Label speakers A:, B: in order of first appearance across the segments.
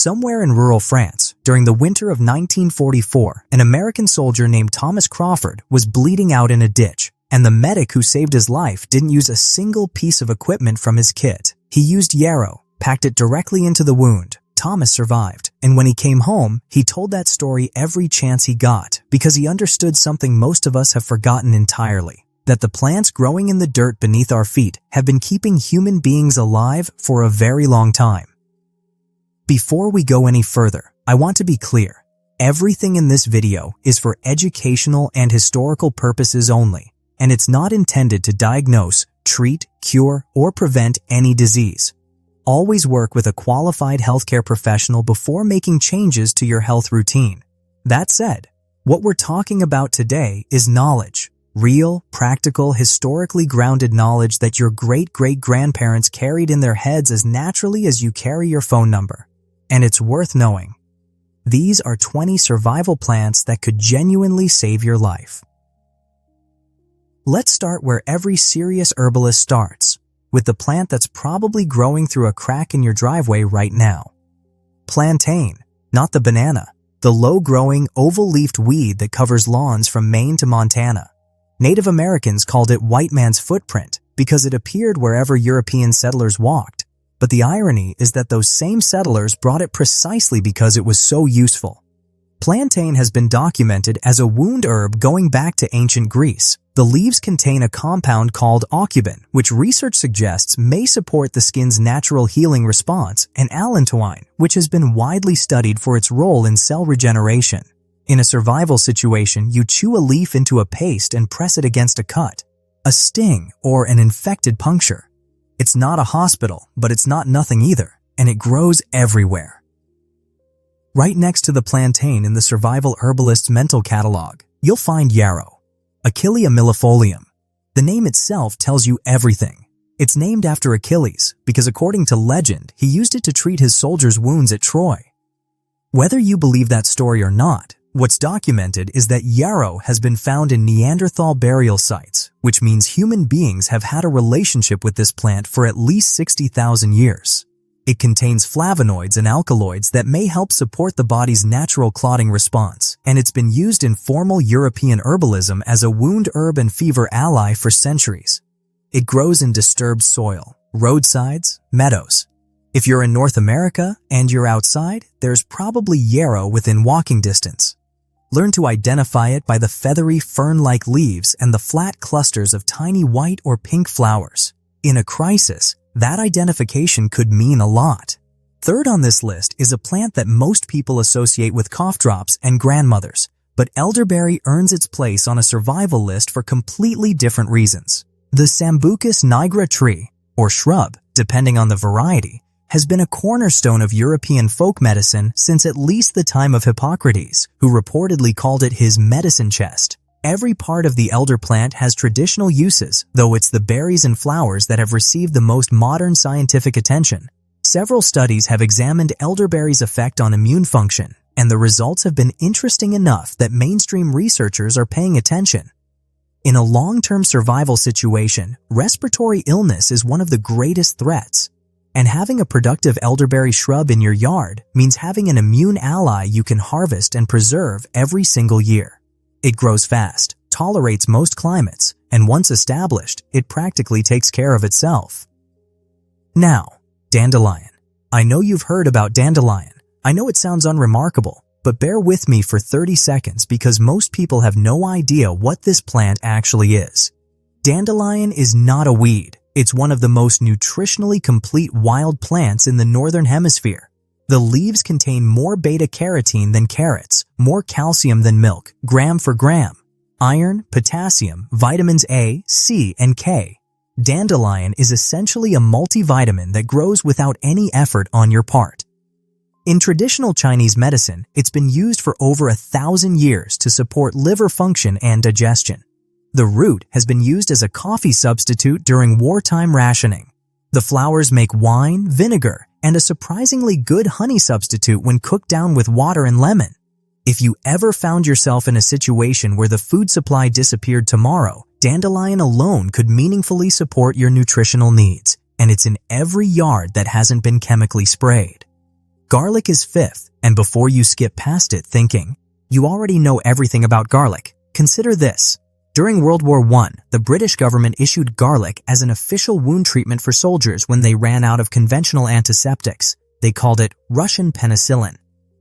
A: Somewhere in rural France, during the winter of 1944, an American soldier named Thomas Crawford was bleeding out in a ditch, and the medic who saved his life didn't use a single piece of equipment from his kit. He used yarrow, packed it directly into the wound. Thomas survived, and when he came home, he told that story every chance he got because he understood something most of us have forgotten entirely, that the plants growing in the dirt beneath our feet have been keeping human beings alive for a very long time. Before we go any further, I want to be clear. Everything in this video is for educational and historical purposes only, and it's not intended to diagnose, treat, cure, or prevent any disease. Always work with a qualified healthcare professional before making changes to your health routine. That said, what we're talking about today is knowledge. Real, practical, historically grounded knowledge that your great-great-grandparents carried in their heads as naturally as you carry your phone number. And it's worth knowing. These are 20 survival plants that could genuinely save your life. Let's start where every serious herbalist starts, with the plant that's probably growing through a crack in your driveway right now. Plantain, not the banana, the low-growing, oval-leafed weed that covers lawns from Maine to Montana. Native Americans called it white man's footprint because it appeared wherever European settlers walked. But the irony is that those same settlers brought it precisely because it was so useful. Plantain has been documented as a wound herb going back to ancient Greece. The leaves contain a compound called aucubin, which research suggests may support the skin's natural healing response, and allantoin, which has been widely studied for its role in cell regeneration. In a survival situation, you chew a leaf into a paste and press it against a cut, a sting, or an infected puncture. It's not a hospital, but it's not nothing either, and it grows everywhere. Right next to the plantain in the Survival Herbalist's mental catalog, you'll find yarrow, Achillea millefolium. The name itself tells you everything. It's named after Achilles because according to legend, he used it to treat his soldiers' wounds at Troy. Whether you believe that story or not, what's documented is that yarrow has been found in Neanderthal burial sites, which means human beings have had a relationship with this plant for at least 60,000 years. It contains flavonoids and alkaloids that may help support the body's natural clotting response, and it's been used in formal European herbalism as a wound herb and fever ally for centuries. It grows in disturbed soil, roadsides, meadows. If you're in North America and you're outside, there's probably yarrow within walking distance. Learn to identify it by the feathery fern-like leaves and the flat clusters of tiny white or pink flowers. In a crisis, that identification could mean a lot. Third on this list is a plant that most people associate with cough drops and grandmothers, but elderberry earns its place on a survival list for completely different reasons. The Sambucus nigra tree, or shrub, depending on the variety, has been a cornerstone of European folk medicine since at least the time of Hippocrates, who reportedly called it his medicine chest. Every part of the elder plant has traditional uses, though it's the berries and flowers that have received the most modern scientific attention. Several studies have examined elderberry's effect on immune function, and the results have been interesting enough that mainstream researchers are paying attention. In a long-term survival situation, respiratory illness is one of the greatest threats. And having a productive elderberry shrub in your yard means having an immune ally you can harvest and preserve every single year. It grows fast, tolerates most climates, and once established, it practically takes care of itself. Now, dandelion. I know you've heard about dandelion. I know it sounds unremarkable, but bear with me for 30 seconds because most people have no idea what this plant actually is. Dandelion is not a weed. It's one of the most nutritionally complete wild plants in the Northern Hemisphere. The leaves contain more beta-carotene than carrots, more calcium than milk, gram for gram, iron, potassium, vitamins A, C, and K. Dandelion is essentially a multivitamin that grows without any effort on your part. In traditional Chinese medicine, it's been used for over 1,000 years to support liver function and digestion. The root has been used as a coffee substitute during wartime rationing. The flowers make wine, vinegar, and a surprisingly good honey substitute when cooked down with water and lemon. If you ever found yourself in a situation where the food supply disappeared tomorrow, dandelion alone could meaningfully support your nutritional needs, and it's in every yard that hasn't been chemically sprayed. Garlic is fifth, and before you skip past it thinking, you already know everything about garlic, consider this. During World War I, the British government issued garlic as an official wound treatment for soldiers when they ran out of conventional antiseptics. They called it Russian penicillin.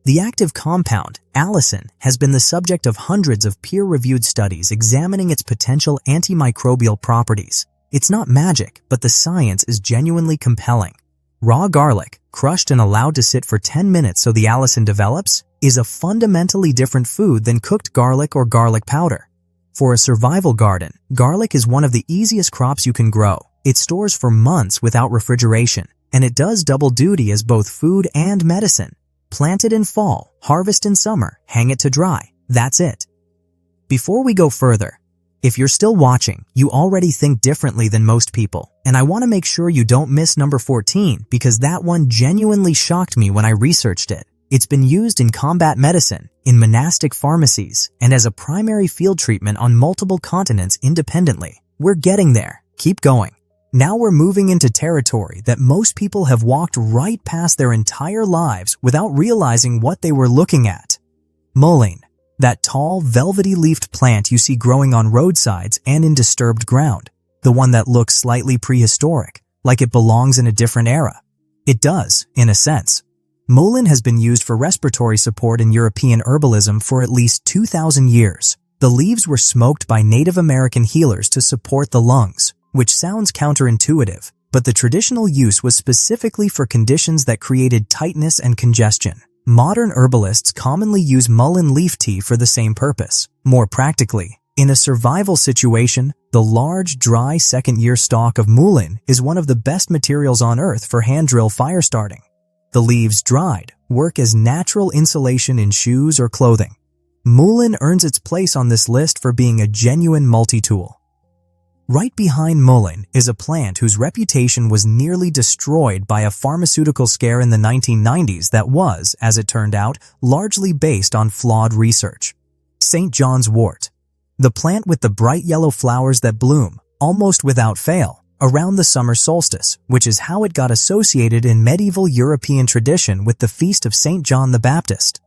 A: The active compound, allicin, has been the subject of hundreds of peer-reviewed studies examining its potential antimicrobial properties. It's not magic, but the science is genuinely compelling. Raw garlic, crushed and allowed to sit for 10 minutes so the allicin develops, is a fundamentally different food than cooked garlic or garlic powder. For a survival garden, garlic is one of the easiest crops you can grow. It stores for months without refrigeration, and it does double duty as both food and medicine. Plant it in fall, harvest in summer, hang it to dry. That's it. Before we go further, if you're still watching, you already think differently than most people, and I want to make sure you don't miss number 14 because that one genuinely shocked me when I researched it. It's been used in combat medicine, in monastic pharmacies, and as a primary field treatment on multiple continents independently. We're getting there. Keep going. Now we're moving into territory that most people have walked right past their entire lives without realizing what they were looking at. Mullein, that tall, velvety-leafed plant you see growing on roadsides and in disturbed ground. The one that looks slightly prehistoric, like it belongs in a different era. It does, in a sense. Mullein has been used for respiratory support in European herbalism for at least 2,000 years. The leaves were smoked by Native American healers to support the lungs, which sounds counterintuitive, but the traditional use was specifically for conditions that created tightness and congestion. Modern herbalists commonly use mullein leaf tea for the same purpose. More practically, in a survival situation, the large, dry second-year stalk of mullein is one of the best materials on earth for hand drill fire starting. The leaves, dried, work as natural insulation in shoes or clothing. Mullein earns its place on this list for being a genuine multi-tool. Right behind mullein is a plant whose reputation was nearly destroyed by a pharmaceutical scare in the 1990s that was, as it turned out, largely based on flawed research. St. John's wort. The plant with the bright yellow flowers that bloom, almost without fail, around the summer solstice, which is how it got associated in medieval European tradition with the feast of St. John the Baptist.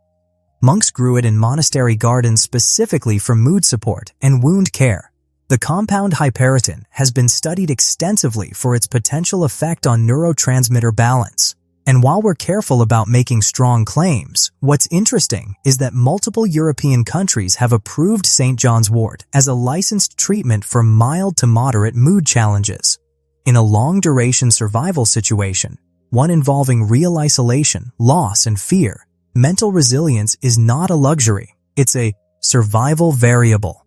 A: Monks grew it in monastery gardens specifically for mood support and wound care. The compound hyperitin has been studied extensively for its potential effect on neurotransmitter balance. And while we're careful about making strong claims, what's interesting is that multiple European countries have approved St. John's wort as a licensed treatment for mild to moderate mood challenges. In a long-duration survival situation, one involving real isolation, loss, and fear, mental resilience is not a luxury. It's a survival variable.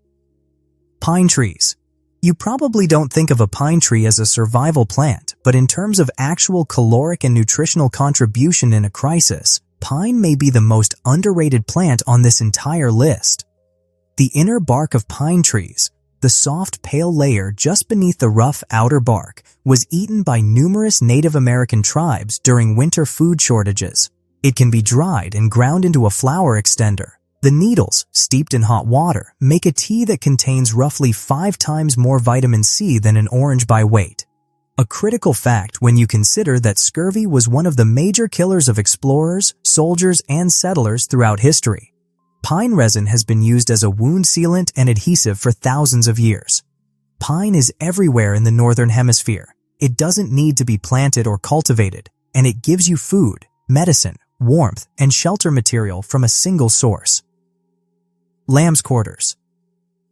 A: Pine trees. You probably don't think of a pine tree as a survival plant, but in terms of actual caloric and nutritional contribution in a crisis, pine may be the most underrated plant on this entire list. The inner bark of pine trees, the soft, pale layer just beneath the rough outer bark, was eaten by numerous Native American tribes during winter food shortages. It can be dried and ground into a flour extender. The needles, steeped in hot water, make a tea that contains roughly 5 times more vitamin C than an orange by weight. A critical fact when you consider that scurvy was one of the major killers of explorers, soldiers, and settlers throughout history. Pine resin has been used as a wound sealant and adhesive for thousands of years. Pine is everywhere in the Northern Hemisphere. It doesn't need to be planted or cultivated, and it gives you food, medicine, warmth, and shelter material from a single source. Lamb's quarters.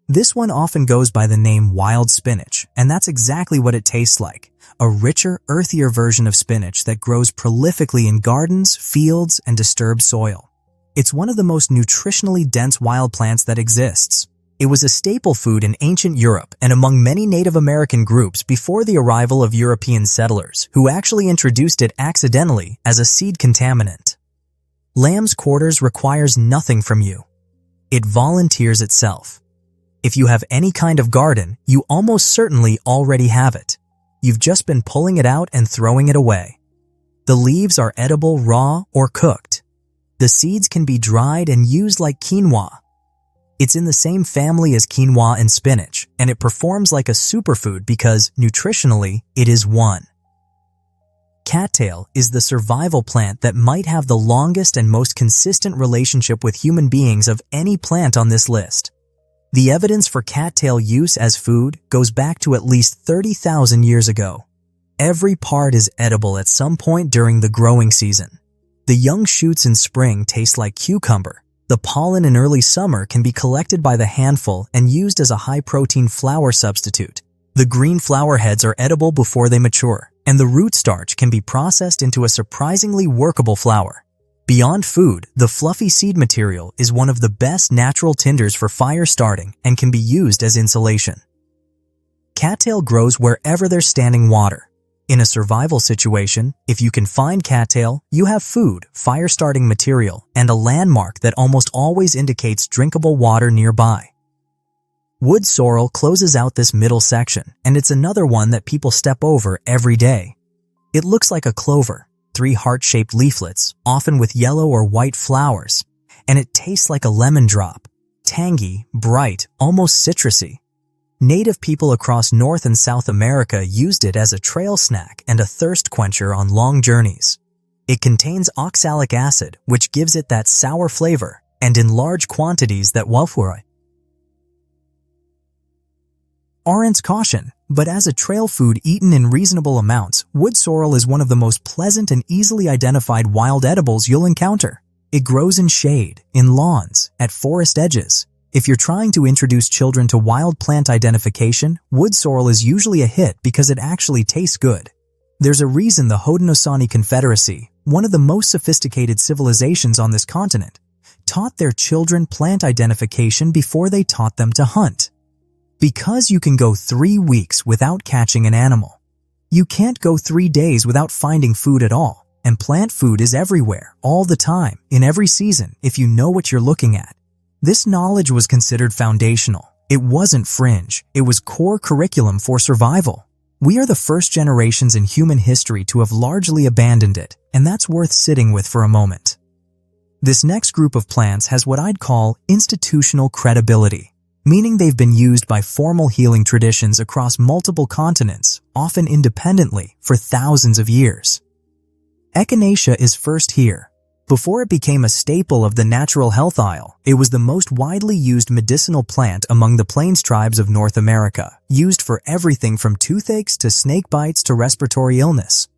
A: This one often goes by the name wild spinach, and that's exactly what it tastes like. A richer, earthier version of spinach that grows prolifically in gardens, fields, and disturbed soil. It's one of the most nutritionally dense wild plants that exists. It was a staple food in ancient Europe and among many Native American groups before the arrival of European settlers, who actually introduced it accidentally as a seed contaminant. Lamb's quarters requires nothing from you. It volunteers itself. If you have any kind of garden, you almost certainly already have it. You've just been pulling it out and throwing it away. The leaves are edible raw or cooked. The seeds can be dried and used like quinoa. It's in the same family as quinoa and spinach, and it performs like a superfood because, nutritionally, it is one. Cattail is the survival plant that might have the longest and most consistent relationship with human beings of any plant on this list. The evidence for cattail use as food goes back to at least 30,000 years ago. Every part is edible at some point during the growing season. The young shoots in spring taste like cucumber. The pollen in early summer can be collected by the handful and used as a high-protein flour substitute. The green flower heads are edible before they mature, and the root starch can be processed into a surprisingly workable flour. Beyond food, the fluffy seed material is one of the best natural tinders for fire starting and can be used as insulation. Cattail grows wherever there's standing water. In a survival situation, if you can find cattail, you have food, fire-starting material, and a landmark that almost always indicates drinkable water nearby. Wood sorrel closes out this middle section, and it's another one that people step over every day. It looks like a clover, 3 heart-shaped leaflets, often with yellow or white flowers, and it tastes like a lemon drop, tangy, bright, almost citrusy. Native people across North and South America used it as a trail snack and a thirst quencher on long journeys. It contains oxalic acid, which gives it that sour flavor, and in large quantities that warrants caution, but as a trail food eaten in reasonable amounts, wood sorrel is one of the most pleasant and easily identified wild edibles you'll encounter. It grows in shade, in lawns, at forest edges. If you're trying to introduce children to wild plant identification, wood sorrel is usually a hit because it actually tastes good. There's a reason the Haudenosaunee Confederacy, one of the most sophisticated civilizations on this continent, taught their children plant identification before they taught them to hunt. Because you can go 3 weeks without catching an animal. You can't go 3 days without finding food at all, and plant food is everywhere, all the time, in every season, if you know what you're looking at. This knowledge was considered foundational. It wasn't fringe. It was core curriculum for survival. We are the first generations in human history to have largely abandoned it, and that's worth sitting with for a moment. This next group of plants has what I'd call institutional credibility, meaning they've been used by formal healing traditions across multiple continents, often independently, for thousands of years. Echinacea is first here. Before it became a staple of the natural health aisle, it was the most widely used medicinal plant among the Plains tribes of North America, used for everything from toothaches to snake bites to respiratory illness.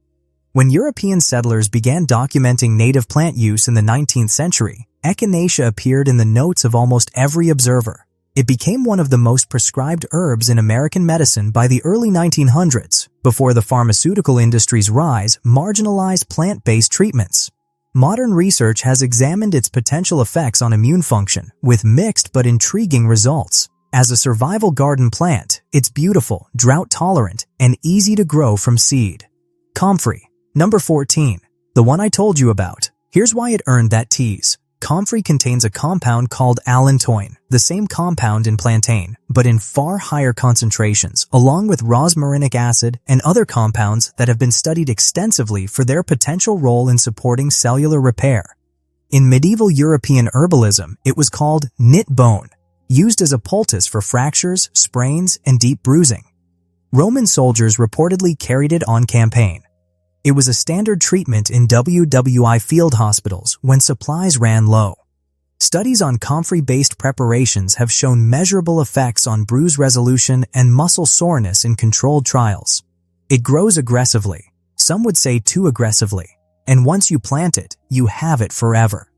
A: When European settlers began documenting native plant use in the 19th century, Echinacea appeared in the notes of almost every observer. It became one of the most prescribed herbs in American medicine by the early 1900s, before the pharmaceutical industry's rise marginalized plant-based treatments. Modern research has examined its potential effects on immune function, with mixed but intriguing results. As a survival garden plant, it's beautiful, drought-tolerant, and easy to grow from seed. Comfrey. Number 14. The one I told you about. Here's why it earned that tease. Comfrey contains a compound called allantoin, the same compound in plantain, but in far higher concentrations, along with rosmarinic acid and other compounds that have been studied extensively for their potential role in supporting cellular repair. In medieval European herbalism, it was called knit bone, used as a poultice for fractures, sprains, and deep bruising. Roman soldiers reportedly carried it on campaign. It was a standard treatment in WWI field hospitals when supplies ran low. Studies on comfrey-based preparations have shown measurable effects on bruise resolution and muscle soreness in controlled trials. It grows aggressively, some would say too aggressively, and once you plant it, you have it forever.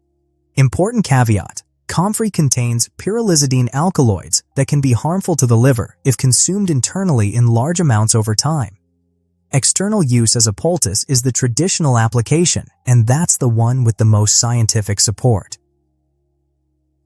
A: Important caveat: comfrey contains pyrrolizidine alkaloids that can be harmful to the liver if consumed internally in large amounts over time. External use as a poultice is the traditional application, and that's the one with the most scientific support.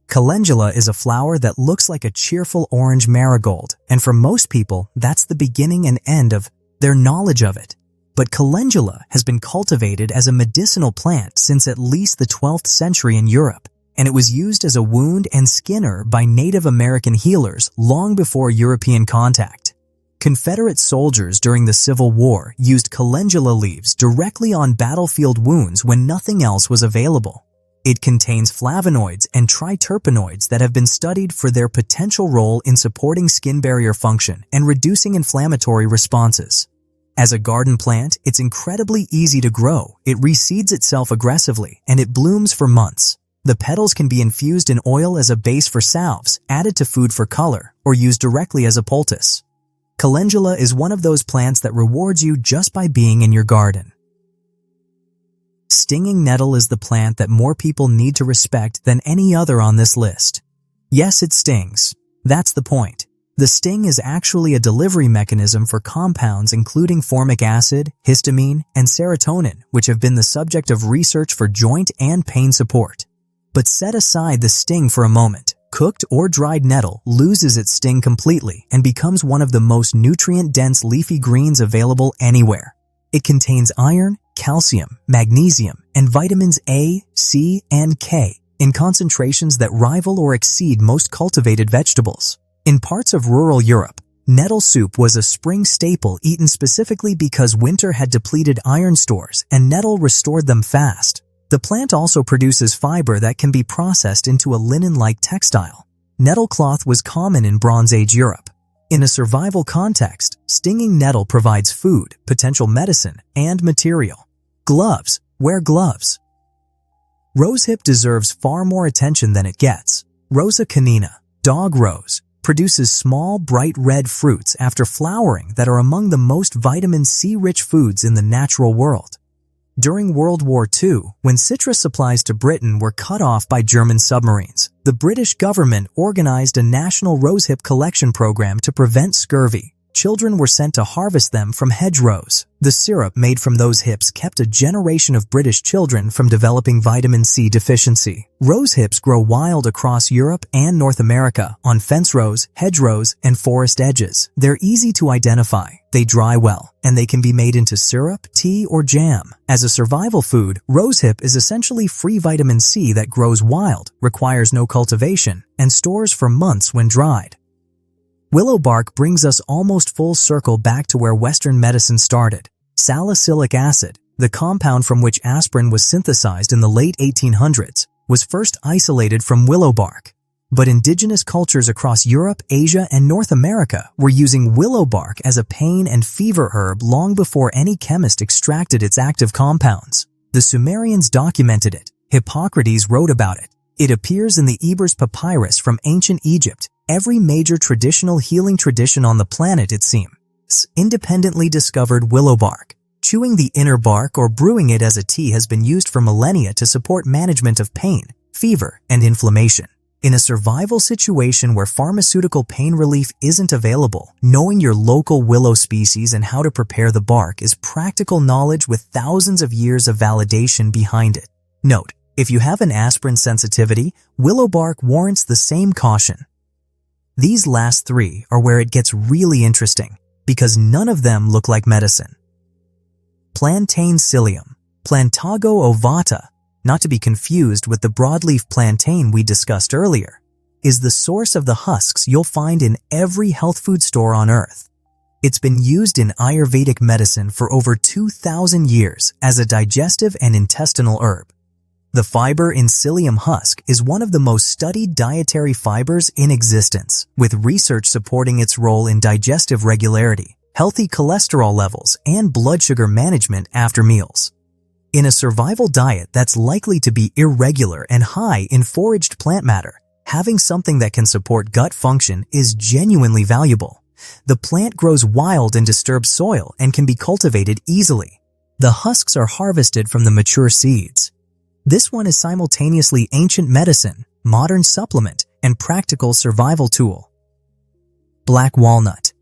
A: Calendula is a flower that looks like a cheerful orange marigold, and for most people, that's the beginning and end of their knowledge of it. But calendula has been cultivated as a medicinal plant since at least the 12th century in Europe, and it was used as a wound and skin herb by Native American healers long before European contact. Confederate soldiers during the Civil War used calendula leaves directly on battlefield wounds when nothing else was available. It contains flavonoids and triterpenoids that have been studied for their potential role in supporting skin barrier function and reducing inflammatory responses. As a garden plant, it's incredibly easy to grow. It reseeds itself aggressively, and it blooms for months. The petals can be infused in oil as a base for salves, added to food for color, or used directly as a poultice. Calendula is one of those plants that rewards you just by being in your garden. Stinging nettle is the plant that more people need to respect than any other on this list. Yes, it stings. That's the point. The sting is actually a delivery mechanism for compounds including formic acid, histamine, and serotonin, which have been the subject of research for joint and pain support. But set aside the sting for a moment. Cooked or dried nettle loses its sting completely and becomes one of the most nutrient-dense leafy greens available anywhere. It contains iron, calcium, magnesium, and vitamins A, C, and K in concentrations that rival or exceed most cultivated vegetables. In parts of rural Europe, nettle soup was a spring staple eaten specifically because winter had depleted iron stores and nettle restored them fast. The plant also produces fiber that can be processed into a linen-like textile. Nettle cloth was common in Bronze Age Europe. In a survival context, stinging nettle provides food, potential medicine, and material. Gloves. Wear gloves. Rosehip deserves far more attention than it gets. Rosa canina, dog rose, produces small, bright red fruits after flowering that are among the most vitamin C-rich foods in the natural world. During World War II, when citrus supplies to Britain were cut off by German submarines, the British government organized a national rosehip collection program to prevent scurvy. Children were sent to harvest them from hedgerows. The syrup made from those hips kept a generation of British children from developing vitamin C deficiency. Rose hips grow wild across Europe and North America on fence rows, hedgerows, and forest edges. They're easy to identify. They dry well, and they can be made into syrup, tea, or jam. As a survival food, rosehip is essentially free vitamin C that grows wild, requires no cultivation, and stores for months when dried. Willow bark brings us almost full circle back to where Western medicine started. Salicylic acid, the compound from which aspirin was synthesized in the late 1800s, was first isolated from willow bark. But indigenous cultures across Europe, Asia, and North America were using willow bark as a pain and fever herb long before any chemist extracted its active compounds. The Sumerians documented it. Hippocrates wrote about it. It appears in the Ebers Papyrus from ancient Egypt. Every major traditional healing tradition on the planet, it seems, independently discovered willow bark. Chewing the inner bark or brewing it as a tea has been used for millennia to support management of pain, fever, and inflammation. In a survival situation where pharmaceutical pain relief isn't available, knowing your local willow species and how to prepare the bark is practical knowledge with thousands of years of validation behind it. Note, if you have an aspirin sensitivity, willow bark warrants the same caution. These last three are where it gets really interesting, because none of them look like medicine. Plantain psyllium, Plantago ovata, not to be confused with the broadleaf plantain we discussed earlier, is the source of the husks you'll find in every health food store on Earth. It's been used in Ayurvedic medicine for over 2,000 years as a digestive and intestinal herb. The fiber in psyllium husk is one of the most studied dietary fibers in existence, with research supporting its role in digestive regularity, healthy cholesterol levels, and blood sugar management after meals. In a survival diet that's likely to be irregular and high in foraged plant matter, having something that can support gut function is genuinely valuable. The plant grows wild in disturbed soil and can be cultivated easily. The husks are harvested from the mature seeds. This one is simultaneously ancient medicine, modern supplement, and practical survival tool. Black walnut.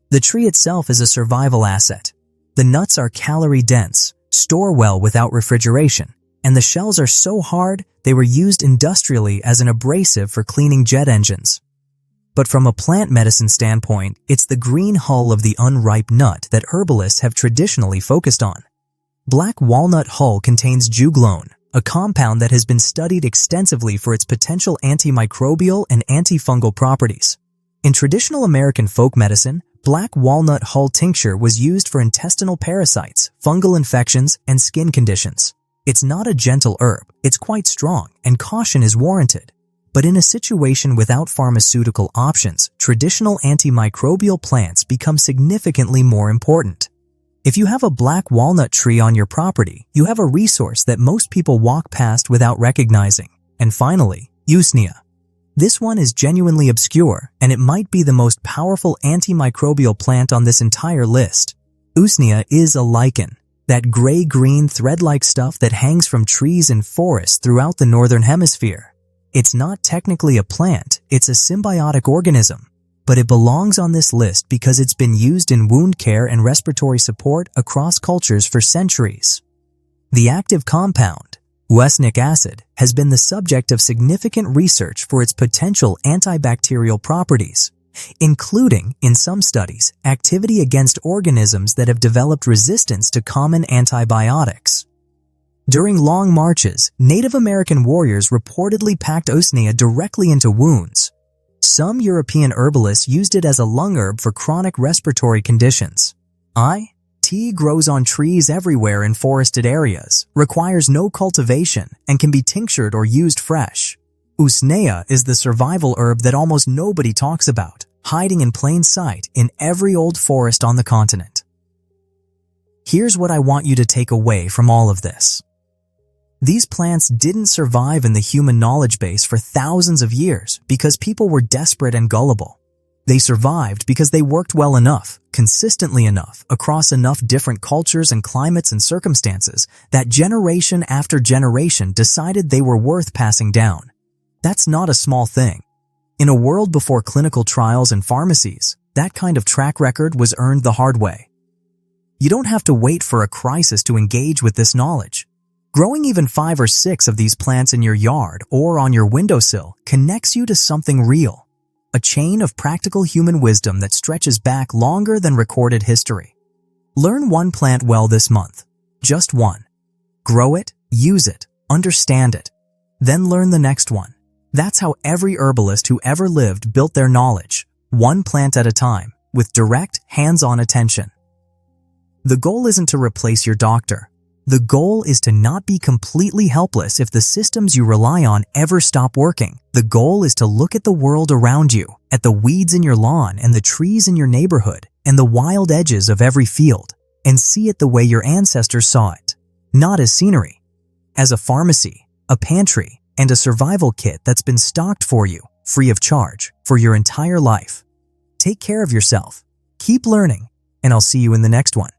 A: The tree itself is a survival asset. The nuts are calorie-dense, store well without refrigeration, and the shells are so hard they were used industrially as an abrasive for cleaning jet engines. But from a plant medicine standpoint, it's the green hull of the unripe nut that herbalists have traditionally focused on. Black walnut hull contains juglone, a compound that has been studied extensively for its potential antimicrobial and antifungal properties. In traditional American folk medicine, black walnut hull tincture was used for intestinal parasites, fungal infections, and skin conditions. It's not a gentle herb, it's quite strong, and caution is warranted. But in a situation without pharmaceutical options, traditional antimicrobial plants become significantly more important. If you have a black walnut tree on your property, you have a resource that most people walk past without recognizing. And finally, Usnea. This one is genuinely obscure, and it might be the most powerful antimicrobial plant on this entire list. Usnea is a lichen, that gray-green thread-like stuff that hangs from trees and forests throughout the northern hemisphere. It's not technically a plant, it's a symbiotic organism, but it belongs on this list because it's been used in wound care and respiratory support across cultures for centuries. The active compound, usnic acid, has been the subject of significant research for its potential antibacterial properties, including, in some studies, activity against organisms that have developed resistance to common antibiotics. During long marches, Native American warriors reportedly packed usnea directly into wounds. Some European herbalists used it as a lung herb for chronic respiratory conditions. Tea grows on trees everywhere in forested areas, requires no cultivation, and can be tinctured or used fresh. Usnea is the survival herb that almost nobody talks about, hiding in plain sight in every old forest on the continent. Here's what I want you to take away from all of this. These plants didn't survive in the human knowledge base for thousands of years because people were desperate and gullible. They survived because they worked well enough, consistently enough, across enough different cultures and climates and circumstances that generation after generation decided they were worth passing down. That's not a small thing. In a world before clinical trials and pharmacies, that kind of track record was earned the hard way. You don't have to wait for a crisis to engage with this knowledge. Growing even 5 or 6 of these plants in your yard or on your windowsill connects you to something real, a chain of practical human wisdom that stretches back longer than recorded history. Learn one plant well this month, just one. Grow it, use it, understand it, then learn the next one. That's how every herbalist who ever lived built their knowledge, one plant at a time, with direct, hands-on attention. The goal isn't to replace your doctor. The goal is to not be completely helpless if the systems you rely on ever stop working. The goal is to look at the world around you, at the weeds in your lawn and the trees in your neighborhood, and the wild edges of every field, and see it the way your ancestors saw it, not as scenery, as a pharmacy, a pantry, and a survival kit that's been stocked for you, free of charge, for your entire life. Take care of yourself, keep learning, and I'll see you in the next one.